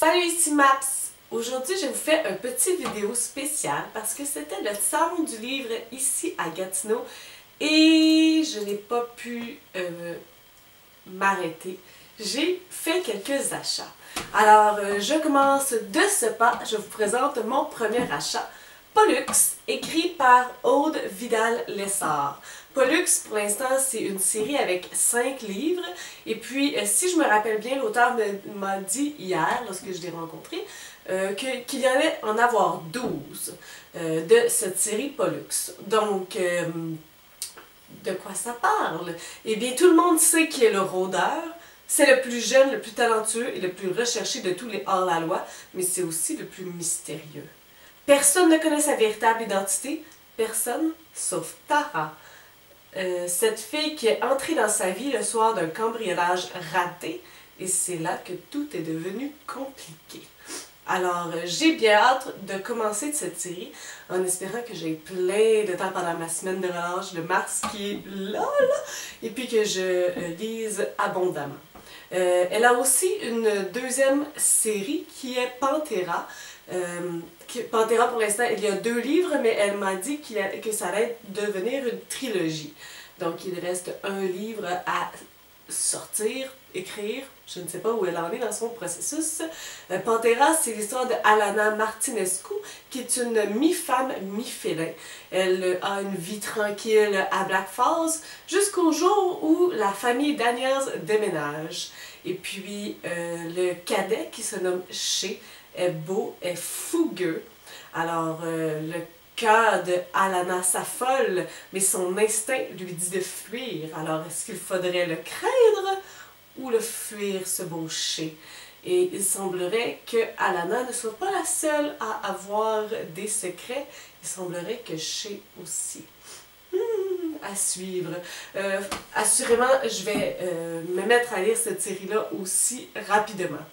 Salut, ici Maps! Aujourd'hui, je vous fais un petit vidéo spécial parce que c'était le salon du livre ici à Gatineau et je n'ai pas pu m'arrêter. J'ai fait quelques achats. Alors, je commence de ce pas. Je vous présente mon premier achat. Pollux, écrit par Aude Vidal-Lessard. Pollux, pour l'instant, c'est une série avec 5 livres. Et puis, si je me rappelle bien, l'auteur m'a dit hier, lorsque je l'ai rencontré, qu'il y allait en avoir 12 de cette série Pollux. Donc, de quoi ça parle? Eh bien, tout le monde sait qui est le rôdeur. C'est le plus jeune, le plus talentueux et le plus recherché de tous les hors-la-loi, mais c'est aussi le plus mystérieux. Personne ne connaît sa véritable identité, personne sauf Tara. Cette fille qui est entrée dans sa vie le soir d'un cambriolage raté, et c'est là que tout est devenu compliqué. Alors, j'ai bien hâte de commencer cette série en espérant que j'ai plein de temps pendant ma semaine de relâche de mars qui est là, et puis que je lise abondamment. Elle a aussi une deuxième série qui est Pantera. Pantera, pour l'instant, il y a 2 livres, mais elle m'a dit que ça allait devenir une trilogie. Donc, il reste un livre à sortir, écrire. Je ne sais pas où elle en est dans son processus. Pantera, c'est l'histoire de Alana Martinescu, qui est une mi-femme, mi-félin. Elle a une vie tranquille à Black Falls jusqu'au jour où la famille Daniels déménage. Et puis, le cadet qui se nomme Shea est beau, est fougueux. Alors, le cœur de Alana s'affole, mais son instinct lui dit de fuir. Alors, est-ce qu'il faudrait le craindre ou le fuir, ce beau Shea? Et il semblerait que Alana ne soit pas la seule à avoir des secrets. Il semblerait que Shea aussi. À suivre. Assurément, je vais me mettre à lire cette série-là aussi rapidement.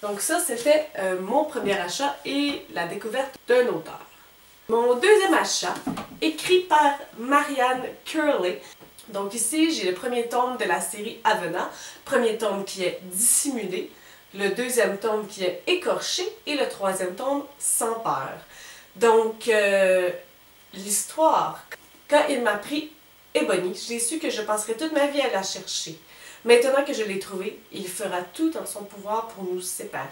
Donc ça, c'était mon premier achat et la découverte d'un auteur. Mon deuxième achat, écrit par Marianne Curley. Donc ici, j'ai le premier tome de la série Avena, premier tome qui est dissimulé, le deuxième tome qui est écorché et le troisième tome sans peur. Donc, l'histoire, quand il m'a pris Ebony, j'ai su que je passerais toute ma vie à la chercher. Maintenant que je l'ai trouvée, il fera tout en son pouvoir pour nous séparer.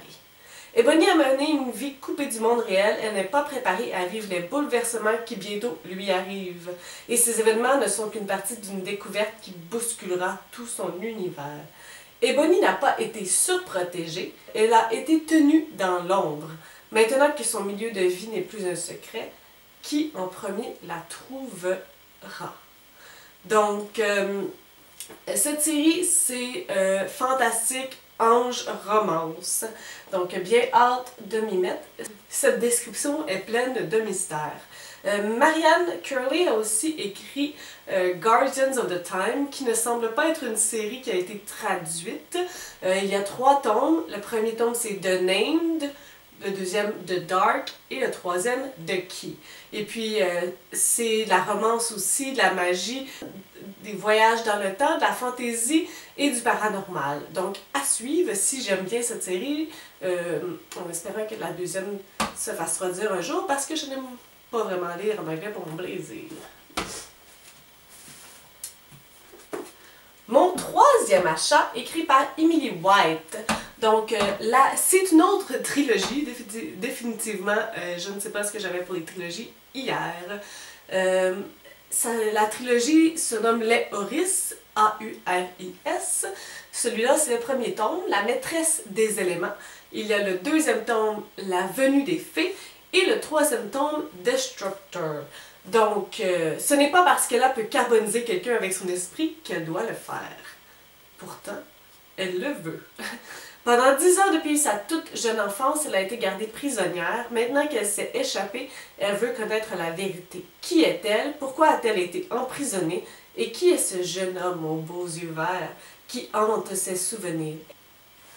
Ebony a mené une vie coupée du monde réel, elle n'est pas préparée à vivre les bouleversements qui bientôt lui arrivent. Et ces événements ne sont qu'une partie d'une découverte qui bousculera tout son univers. Ebony n'a pas été surprotégée, elle a été tenue dans l'ombre. Maintenant que son milieu de vie n'est plus un secret, qui en premier la trouvera? Donc, cette série, c'est fantastique, ange, romance. Donc, bien hâte de m'y mettre. Cette description est pleine de mystères. Marianne Curley a aussi écrit Guardians of the Time, qui ne semble pas être une série qui a été traduite. Il y a 3 tomes. Le premier tome, c'est The Named. Le deuxième, The Dark, et le troisième, The Key. Et puis, c'est la romance aussi, de la magie, des voyages dans le temps, de la fantaisie et du paranormal. Donc, à suivre, si j'aime bien cette série, en espérant que la deuxième se fasse produire un jour, parce que je n'aime pas vraiment lire en anglais pour mon plaisir. Mon troisième achat, écrit par Emily White. Donc là, c'est une autre trilogie, définitivement. Je ne sais pas ce que j'avais pour les trilogies hier. La trilogie se nomme Les Auris, A-U-R-I-S. Celui-là, c'est le premier tome, La maîtresse des éléments. Il y a le deuxième tome, La venue des fées, et le troisième tome, Destructor. Donc, ce n'est pas parce qu'elle peut carboniser quelqu'un avec son esprit qu'elle doit le faire. Pourtant, elle le veut. Pendant 10 ans depuis sa toute jeune enfance, elle a été gardée prisonnière. Maintenant qu'elle s'est échappée, elle veut connaître la vérité. Qui est-elle? Pourquoi a-t-elle été emprisonnée? Et qui est ce jeune homme aux beaux yeux verts qui hante ses souvenirs?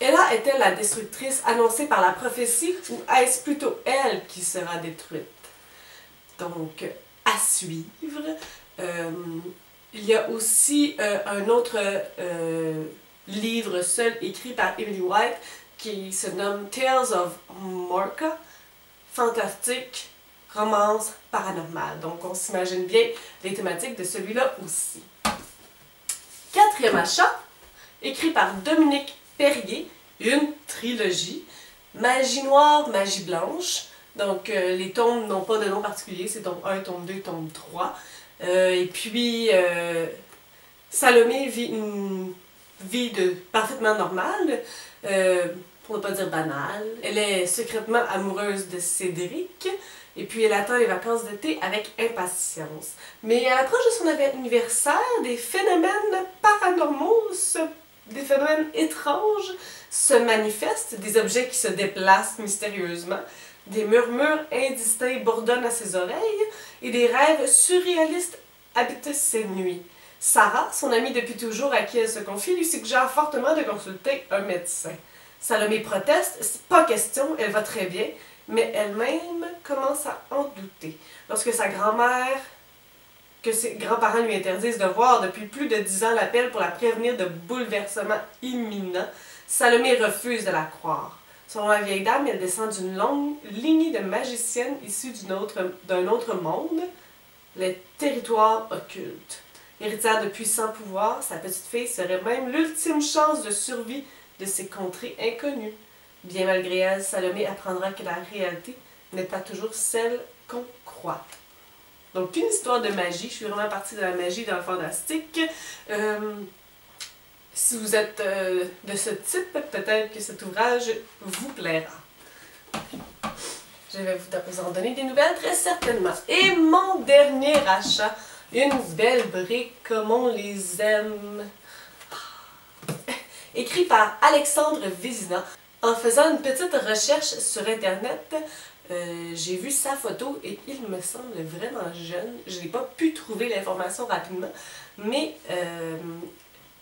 Ella est-elle la destructrice annoncée par la prophétie ou est-ce plutôt elle qui sera détruite? Donc, à suivre. Il y a aussi un autre livre seul écrit par Emily White qui se nomme Tales of Morka, fantastique, romance, paranormale. Donc on s'imagine bien les thématiques de celui-là aussi. Quatrième achat, écrit par Dominique Perrier, une trilogie, Magie noire, magie blanche. Donc les tomes n'ont pas de nom particulier, c'est tome 1, tome 2, tome 3. Et puis Salomé vit une vie parfaitement normale, pour ne pas dire banale. Elle est secrètement amoureuse de Cédric, et puis elle attend les vacances d'été avec impatience. Mais à l'approche de son anniversaire, des phénomènes paranormaux, des phénomènes étranges se manifestent, des objets qui se déplacent mystérieusement, des murmures indistincts bourdonnent à ses oreilles, et des rêves surréalistes habitent ses nuits. Sarah, son amie depuis toujours à qui elle se confie, lui suggère fortement de consulter un médecin. Salomé proteste, c'est pas question, elle va très bien, mais elle-même commence à en douter. Lorsque sa grand-mère, que ses grands-parents lui interdisent de voir depuis plus de 10 ans, l'appelle pour la prévenir de bouleversements imminents, Salomé refuse de la croire. Selon la vieille dame, elle descend d'une longue lignée de magiciennes issues d'un autre monde, les territoires occultes. Héritière de puissants pouvoirs, sa petite fille serait même l'ultime chance de survie de ces contrées inconnues. Bien malgré elle, Salomé apprendra que la réalité n'est pas toujours celle qu'on croit. Donc, une histoire de magie. Je suis vraiment partie de la magie dans le fantastique. Si vous êtes de ce type, peut-être que cet ouvrage vous plaira. Je vais vous en donner des nouvelles très certainement. Et mon dernier achat, une belle brique comme on les aime. Écrit par Alexandre Vézina. En faisant une petite recherche sur Internet, j'ai vu sa photo et il me semble vraiment jeune. Je n'ai pas pu trouver l'information rapidement, mais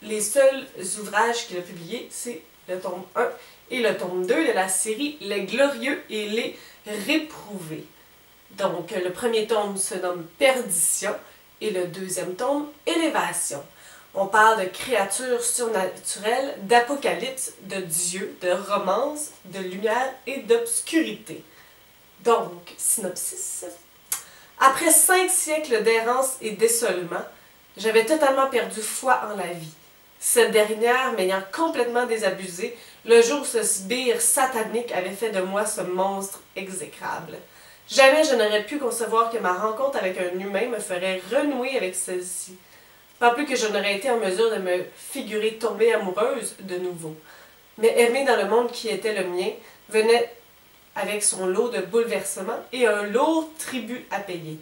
les seuls ouvrages qu'il a publiés, c'est le tome 1 et le tome 2 de la série Les Glorieux et les Réprouvés. Donc, le premier tome se nomme Perdition et le deuxième tome Élévation. On parle de créatures surnaturelles, d'apocalypse, de dieux, de romance, de lumière et d'obscurité. Donc, synopsis. Après 5 siècles d'errance et d'isolement, j'avais totalement perdu foi en la vie. Cette dernière m'ayant complètement désabusée, le jour où ce sbire satanique avait fait de moi ce monstre exécrable. Jamais je n'aurais pu concevoir que ma rencontre avec un humain me ferait renouer avec celle-ci. Pas plus que je n'aurais été en mesure de me figurer tomber amoureuse de nouveau. Mais aimer dans le monde qui était le mien venait avec son lot de bouleversements et un lourd tribut à payer.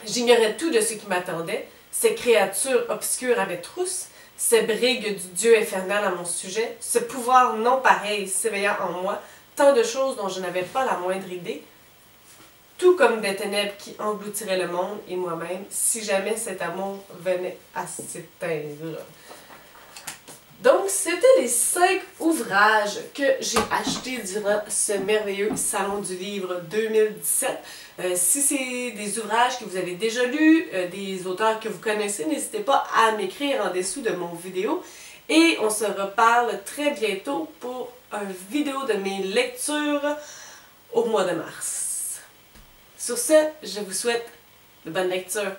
J'ignorais tout de ce qui m'attendait, ces créatures obscures à mes trousses, ces brigues du dieu infernal à mon sujet, ce pouvoir non pareil s'éveillant en moi, tant de choses dont je n'avais pas la moindre idée, tout comme des ténèbres qui engloutiraient le monde et moi-même, si jamais cet amour venait à s'éteindre. Donc, c'était les 5 ouvrages que j'ai achetés durant ce merveilleux Salon du Livre 2017. Si c'est des ouvrages que vous avez déjà lus, des auteurs que vous connaissez, n'hésitez pas à m'écrire en dessous de mon vidéo. Et on se reparle très bientôt pour une vidéo de mes lectures au mois de mars. Sur ce, je vous souhaite de bonnes lectures.